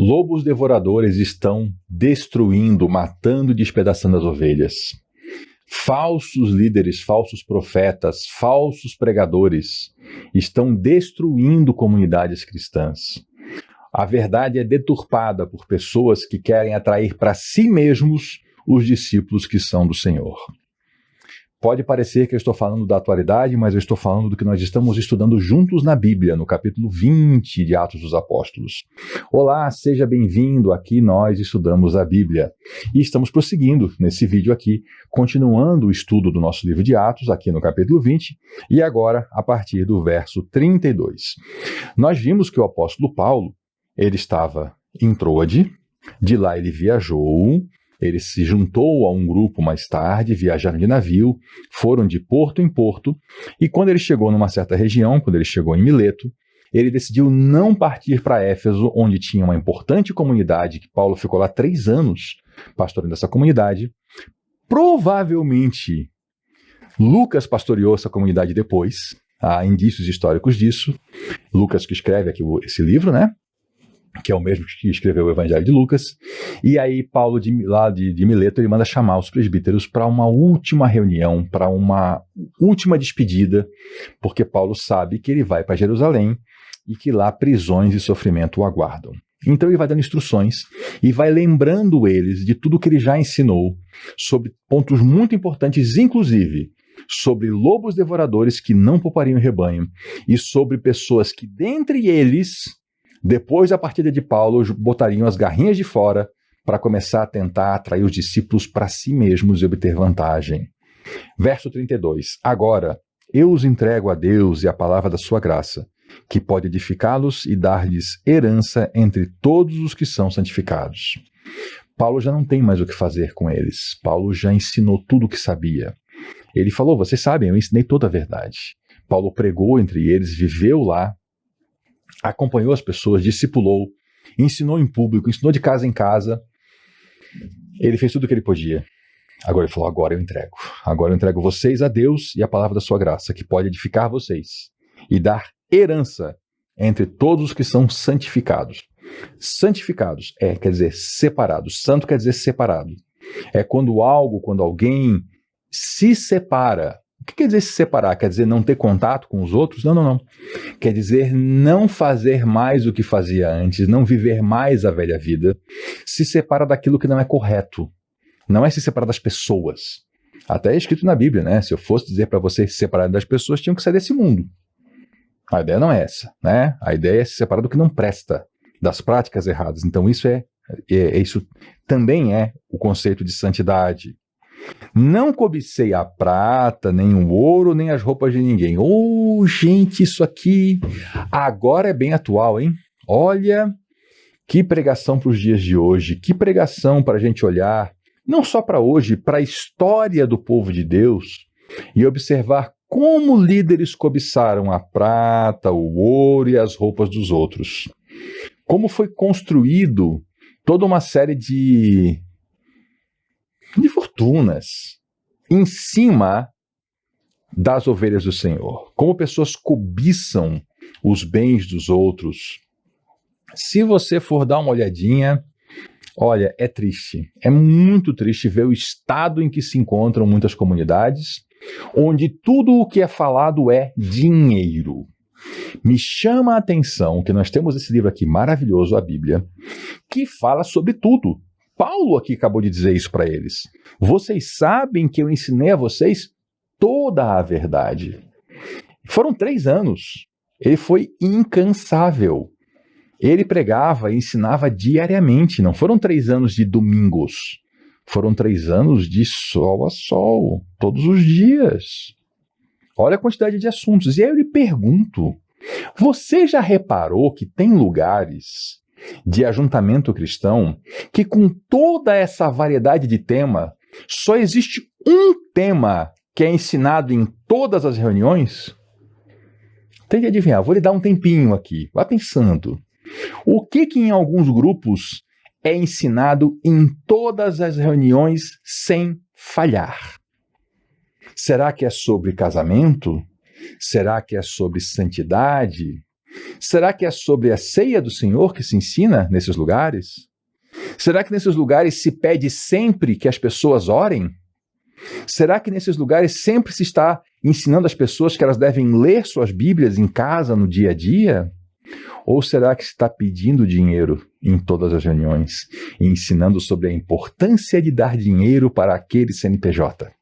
Lobos devoradores estão destruindo, matando e despedaçando as ovelhas. Falsos líderes, falsos profetas, falsos pregadores estão destruindo comunidades cristãs. A verdade é deturpada por pessoas que querem atrair para si mesmos os discípulos que são do Senhor. Pode parecer que eu estou falando da atualidade, mas eu estou falando do que nós estamos estudando juntos na Bíblia, no capítulo 20 de Atos dos Apóstolos. Olá, seja bem-vindo, aqui nós estudamos a Bíblia. E estamos prosseguindo nesse vídeo aqui, continuando o estudo do nosso livro de Atos, aqui no capítulo 20, e agora a partir do verso 32. Nós vimos que o apóstolo Paulo, ele estava em Troade, de lá ele viajou. Ele se juntou a um grupo mais tarde, viajaram de navio, foram de porto em porto, e quando ele chegou numa certa região, quando ele chegou em Mileto, ele decidiu não partir para Éfeso, onde tinha uma importante comunidade, que Paulo ficou lá 3 anos pastoreando essa comunidade. Provavelmente, Lucas pastoreou essa comunidade depois, há indícios históricos disso. Lucas que escreve aqui esse livro, né? Que é o mesmo que escreveu o Evangelho de Lucas. E aí Paulo, lá de Mileto, ele manda chamar os presbíteros para uma última reunião, para uma última despedida, porque Paulo sabe que ele vai para Jerusalém e que lá prisões e sofrimento o aguardam. Então ele vai dando instruções e vai lembrando eles de tudo que ele já ensinou sobre pontos muito importantes, inclusive sobre lobos devoradores que não poupariam o rebanho e sobre pessoas que dentre eles, depois da partida de Paulo, botariam as garrinhas de fora para começar a tentar atrair os discípulos para si mesmos e obter vantagem. Verso 32. Agora, eu os entrego a Deus e a palavra da sua graça, que pode edificá-los e dar-lhes herança entre todos os que são santificados. Paulo já não tem mais o que fazer com eles. Paulo já ensinou tudo o que sabia. Ele falou, vocês sabem, eu ensinei toda a verdade. Paulo pregou entre eles, viveu lá, acompanhou as pessoas, discipulou, ensinou em público, ensinou de casa em casa. Ele fez tudo o que ele podia. Agora ele falou, agora eu entrego. Agora eu entrego vocês a Deus e a palavra da sua graça, que pode edificar vocês e dar herança entre todos os que são santificados. Santificados quer dizer separados. Santo quer dizer separado. É quando alguém se separa. O que quer dizer se separar? Quer dizer não ter contato com os outros? Não. Quer dizer não fazer mais o que fazia antes, não viver mais a velha vida. Se separa daquilo que não é correto. Não é se separar das pessoas. Até é escrito na Bíblia, né? Se eu fosse dizer para vocês se separarem das pessoas, tinham que sair desse mundo. A ideia não é essa, né? A ideia é se separar do que não presta, das práticas erradas. Então isso também é o conceito de santidade. Não cobicei a prata, nem o ouro, nem as roupas de ninguém. Gente, isso aqui agora é bem atual, hein? Olha, que pregação para os dias de hoje, que pregação para a gente olhar, não só para hoje, para a história do povo de Deus e observar como líderes cobiçaram a prata, o ouro e as roupas dos outros. Como foi construído toda uma série de fortunas em cima das ovelhas do Senhor. Como pessoas cobiçam os bens dos outros. Se você for dar uma olhadinha, olha, é triste. É muito triste ver o estado em que se encontram muitas comunidades, onde tudo o que é falado é dinheiro. Me chama a atenção que nós temos esse livro aqui maravilhoso, a Bíblia, que fala sobre tudo. Paulo aqui acabou de dizer isso para eles. Vocês sabem que eu ensinei a vocês toda a verdade. Foram 3 anos. Ele foi incansável. Ele pregava e ensinava diariamente. Não foram 3 anos de domingos. Foram 3 anos de sol a sol, todos os dias. Olha a quantidade de assuntos. E aí eu lhe pergunto, você já reparou que tem lugares de ajuntamento cristão que com toda essa variedade de tema, só existe um tema que é ensinado em todas as reuniões? Tente adivinhar, vou lhe dar um tempinho aqui, vá pensando. O que em alguns grupos é ensinado em todas as reuniões sem falhar? Será que é sobre casamento? Será que é sobre santidade? Será que é sobre a ceia do Senhor que se ensina nesses lugares? Será que nesses lugares se pede sempre que as pessoas orem? Será que nesses lugares sempre se está ensinando as pessoas que elas devem ler suas Bíblias em casa, no dia a dia? Ou será que se está pedindo dinheiro em todas as reuniões, e ensinando sobre a importância de dar dinheiro para aquele CNPJ?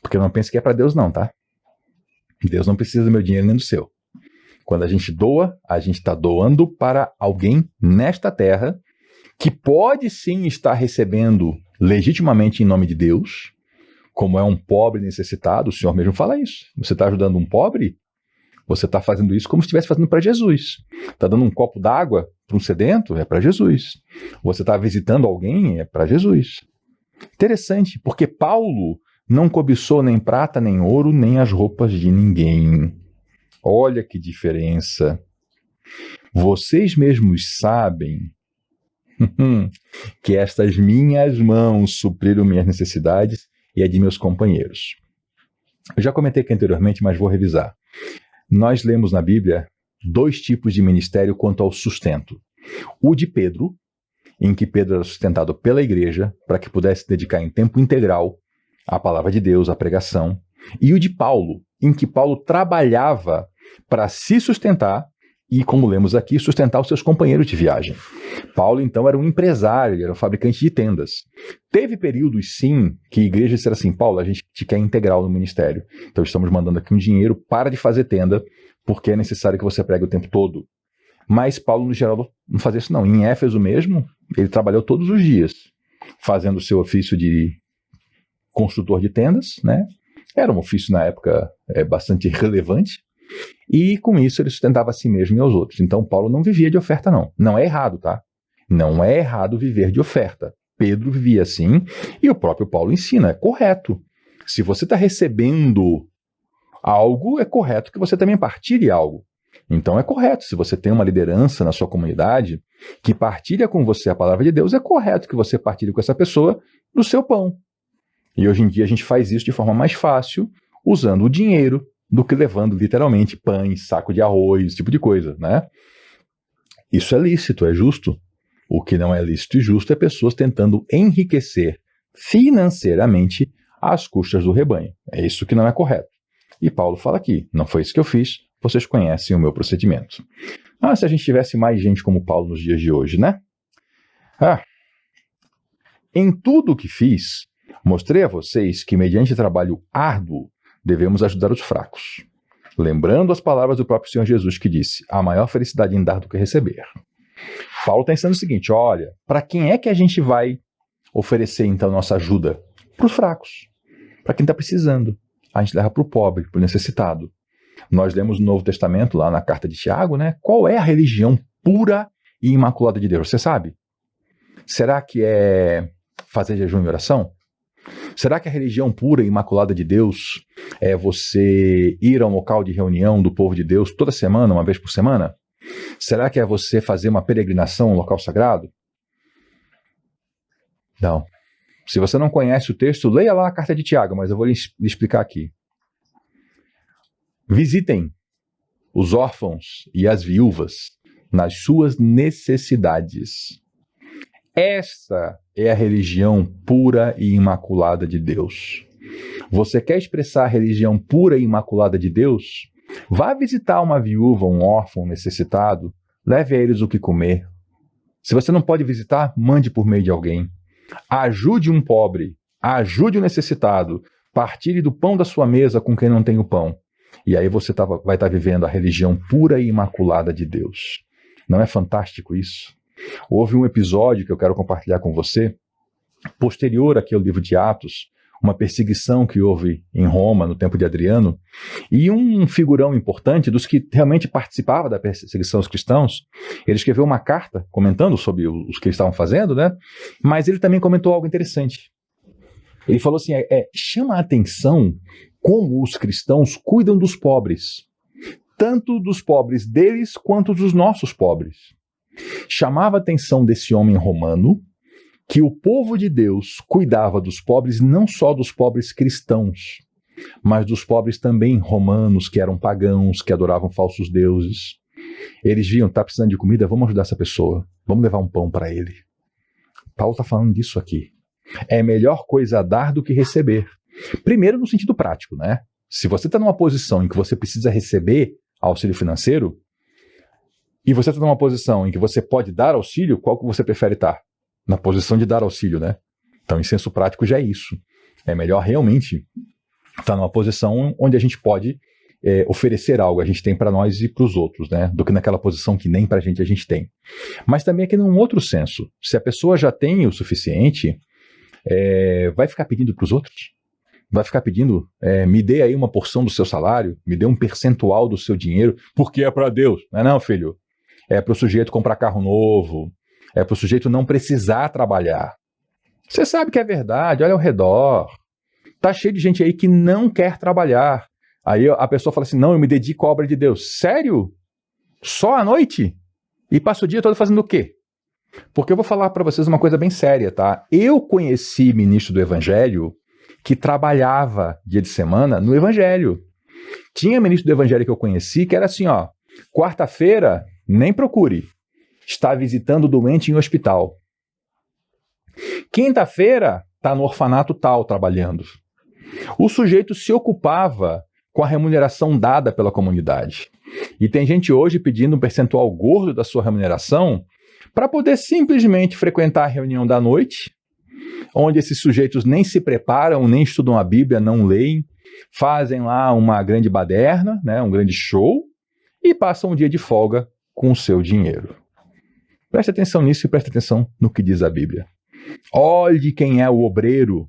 Porque não pense que é para Deus não, tá? Deus não precisa do meu dinheiro nem do seu. Quando a gente doa, a gente está doando para alguém nesta terra que pode sim estar recebendo legitimamente em nome de Deus, como é um pobre necessitado. O Senhor mesmo fala isso. Você está ajudando um pobre, você está fazendo isso como se estivesse fazendo para Jesus. Está dando um copo d'água para um sedento, é para Jesus. Você está visitando alguém, é para Jesus. Interessante, porque Paulo não cobiçou nem prata, nem ouro, nem as roupas de ninguém. Olha que diferença. Vocês mesmos sabem que estas minhas mãos supriram minhas necessidades e a de meus companheiros. Eu já comentei aqui anteriormente, mas vou revisar. Nós lemos na Bíblia 2 tipos de ministério quanto ao sustento. O de Pedro, em que Pedro era sustentado pela igreja para que pudesse dedicar em tempo integral à palavra de Deus, à pregação. E o de Paulo, em que Paulo trabalhava para se sustentar e, como lemos aqui, sustentar os seus companheiros de viagem. Paulo, então, era um empresário, ele era um fabricante de tendas. Teve períodos, sim, que a igreja disse assim: Paulo, a gente te quer integral no ministério. Então, estamos mandando aqui um dinheiro, para de fazer tenda, porque é necessário que você pregue o tempo todo. Mas Paulo, no geral, não fazia isso não. Em Éfeso mesmo, ele trabalhou todos os dias, fazendo o seu ofício de construtor de tendas, né? Era um ofício, na época, bastante relevante. E com isso ele sustentava a si mesmo e aos outros. Então Paulo não vivia de oferta não. Não é errado, tá? Não é errado viver de oferta. Pedro vivia assim e o próprio Paulo ensina, é correto. Se você está recebendo algo, é correto que você também partilhe algo. Então é correto, se você tem uma liderança na sua comunidade que partilha com você a palavra de Deus, é correto que você partilhe com essa pessoa do seu pão. E hoje em dia a gente faz isso de forma mais fácil, usando o dinheiro, do que levando literalmente pães, saco de arroz, esse tipo de coisa, né? Isso é lícito, é justo. O que não é lícito e justo é pessoas tentando enriquecer financeiramente às custas do rebanho. É isso que não é correto. E Paulo fala aqui, não foi isso que eu fiz, vocês conhecem o meu procedimento. Ah, se a gente tivesse mais gente como Paulo nos dias de hoje, né? Em tudo o que fiz, mostrei a vocês que mediante trabalho árduo, devemos ajudar os fracos. Lembrando as palavras do próprio Senhor Jesus que disse, há maior felicidade em dar do que receber. Paulo está ensinando o seguinte, olha, para quem é que a gente vai oferecer então nossa ajuda? Para os fracos, para quem está precisando. A gente leva para o pobre, para o necessitado. Nós lemos no Novo Testamento, lá na carta de Tiago, né? Qual é a religião pura e imaculada de Deus? Você sabe? Será que é fazer jejum e oração? Será que a religião pura e imaculada de Deus é você ir a um local de reunião do povo de Deus toda semana, uma vez por semana? Será que é você fazer uma peregrinação a um local sagrado? Não. Se você não conhece o texto, leia lá a carta de Tiago, mas eu vou lhe explicar aqui. Visitem os órfãos e as viúvas nas suas necessidades. Esta é a religião pura e imaculada de Deus. Você quer expressar a religião pura e imaculada de Deus? Vá visitar uma viúva, um órfão, um necessitado, leve a eles o que comer. Se você não pode visitar, mande por meio de alguém. Ajude um pobre, ajude o necessitado, partilhe do pão da sua mesa com quem não tem o pão. E aí você vai estar vivendo a religião pura e imaculada de Deus. Não é fantástico isso? Houve um episódio que eu quero compartilhar com você, posterior aqui ao livro de Atos, uma perseguição que houve em Roma no tempo de Adriano, e um figurão importante dos que realmente participava da perseguição aos cristãos, ele escreveu uma carta comentando sobre os que eles estavam fazendo, né? Mas ele também comentou algo interessante. Ele falou assim, chama a atenção como os cristãos cuidam dos pobres, tanto dos pobres deles quanto dos nossos pobres. Chamava a atenção desse homem romano que o povo de Deus cuidava dos pobres, não só dos pobres cristãos, mas dos pobres também romanos, que eram pagãos, que adoravam falsos deuses. Eles viam, está precisando de comida, vamos ajudar essa pessoa, vamos levar um pão para ele. Paulo está falando disso aqui. É melhor coisa dar do que receber. Primeiro no sentido prático, né? Se você está numa posição em que você precisa receber auxílio financeiro, e você está numa posição em que você pode dar auxílio, qual que você prefere estar? Na posição de dar auxílio, né? Então, em senso prático, já é isso. É melhor realmente estar numa posição onde a gente pode oferecer algo, a gente tem para nós e para os outros, né? Do que naquela posição que nem para a gente tem. Mas também aqui num outro senso. Se a pessoa já tem o suficiente, vai ficar pedindo para os outros? Vai ficar pedindo, me dê aí uma porção do seu salário, me dê um percentual do seu dinheiro, porque é para Deus. Não é não, filho? É para o sujeito comprar carro novo, é para o sujeito não precisar trabalhar. Você sabe que é verdade, olha ao redor. Tá cheio de gente aí que não quer trabalhar. Aí a pessoa fala assim, não, eu me dedico à obra de Deus. Sério? Só à noite? E passa o dia todo fazendo o quê? Porque eu vou falar para vocês uma coisa bem séria, tá? Eu conheci ministro do Evangelho que trabalhava dia de semana no Evangelho. Tinha ministro do Evangelho que eu conheci que era assim, ó, quarta-feira, nem procure, está visitando doente em hospital. Quinta-feira, está no orfanato tal, trabalhando. O sujeito se ocupava com a remuneração dada pela comunidade. E tem gente hoje pedindo um percentual gordo da sua remuneração para poder simplesmente frequentar a reunião da noite, onde esses sujeitos nem se preparam, nem estudam a Bíblia, não leem, fazem lá uma grande baderna, né, um grande show, e passam um dia de folga com o seu dinheiro. Preste atenção nisso e preste atenção no que diz a Bíblia. Olhe quem é o obreiro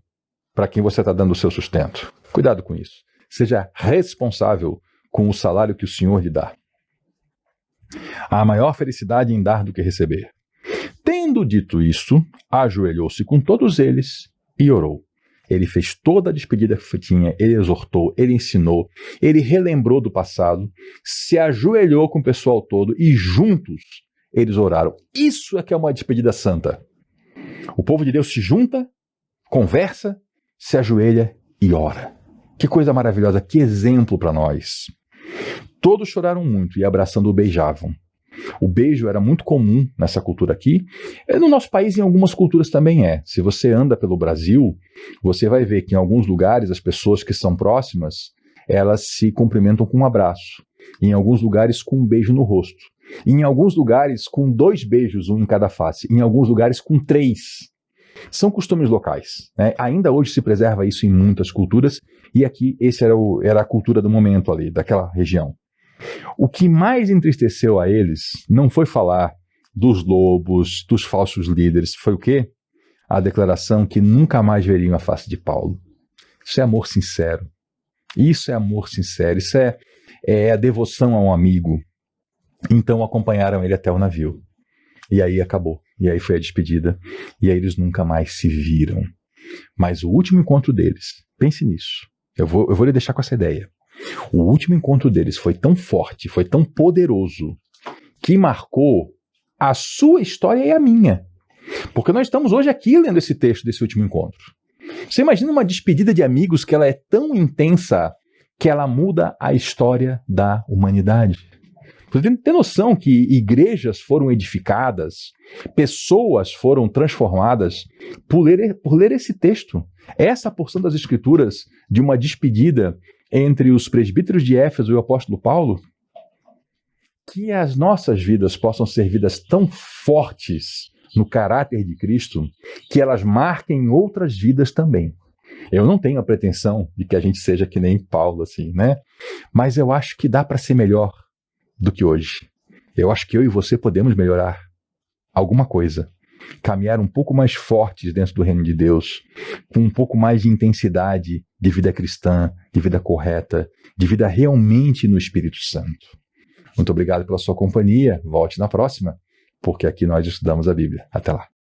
para quem você está dando o seu sustento. Cuidado com isso. Seja responsável com o salário que o Senhor lhe dá. Há maior felicidade em dar do que receber. Tendo dito isso, ajoelhou-se com todos eles e orou. Ele fez toda a despedida que tinha, ele exortou, ele ensinou, ele relembrou do passado, se ajoelhou com o pessoal todo e juntos eles oraram. Isso é que é uma despedida santa. O povo de Deus se junta, conversa, se ajoelha e ora. Que coisa maravilhosa, que exemplo para nós. Todos choraram muito e abraçando o beijavam. O beijo era muito comum nessa cultura aqui. No nosso país, em algumas culturas também é. Se você anda pelo Brasil, você vai ver que em alguns lugares as pessoas que são próximas, elas se cumprimentam com um abraço. Em alguns lugares com um beijo no rosto. Em alguns lugares com 2 beijos, um em cada face. Em alguns lugares com 3. São costumes locais, né? Ainda hoje se preserva isso em muitas culturas. E aqui esse era a cultura do momento ali, daquela região. O que mais entristeceu a eles não foi falar dos lobos, dos falsos líderes, foi o quê? A declaração que nunca mais veriam a face de Paulo. Isso é amor sincero. Isso é amor sincero, isso é a devoção a um amigo. Então acompanharam ele até o navio. E aí acabou. E aí foi a despedida. E aí eles nunca mais se viram. Mas o último encontro deles, pense nisso. Eu vou lhe deixar com essa ideia. O último encontro deles foi tão forte, foi tão poderoso, que marcou a sua história e a minha. Porque nós estamos hoje aqui lendo esse texto desse último encontro. Você imagina uma despedida de amigos que ela é tão intensa que ela muda a história da humanidade. Você tem que ter noção que igrejas foram edificadas, pessoas foram transformadas por ler esse texto. Essa porção das Escrituras de uma despedida entre os presbíteros de Éfeso e o apóstolo Paulo, que as nossas vidas possam ser vidas tão fortes no caráter de Cristo, que elas marquem outras vidas também. Eu não tenho a pretensão de que a gente seja que nem Paulo, assim, né? Mas eu acho que dá para ser melhor do que hoje. Eu acho que eu e você podemos melhorar alguma coisa. Caminhar um pouco mais fortes dentro do reino de Deus, com um pouco mais de intensidade de vida cristã, de vida correta, de vida realmente no Espírito Santo. Muito obrigado pela sua companhia. Volte na próxima, porque aqui nós estudamos a Bíblia. Até lá.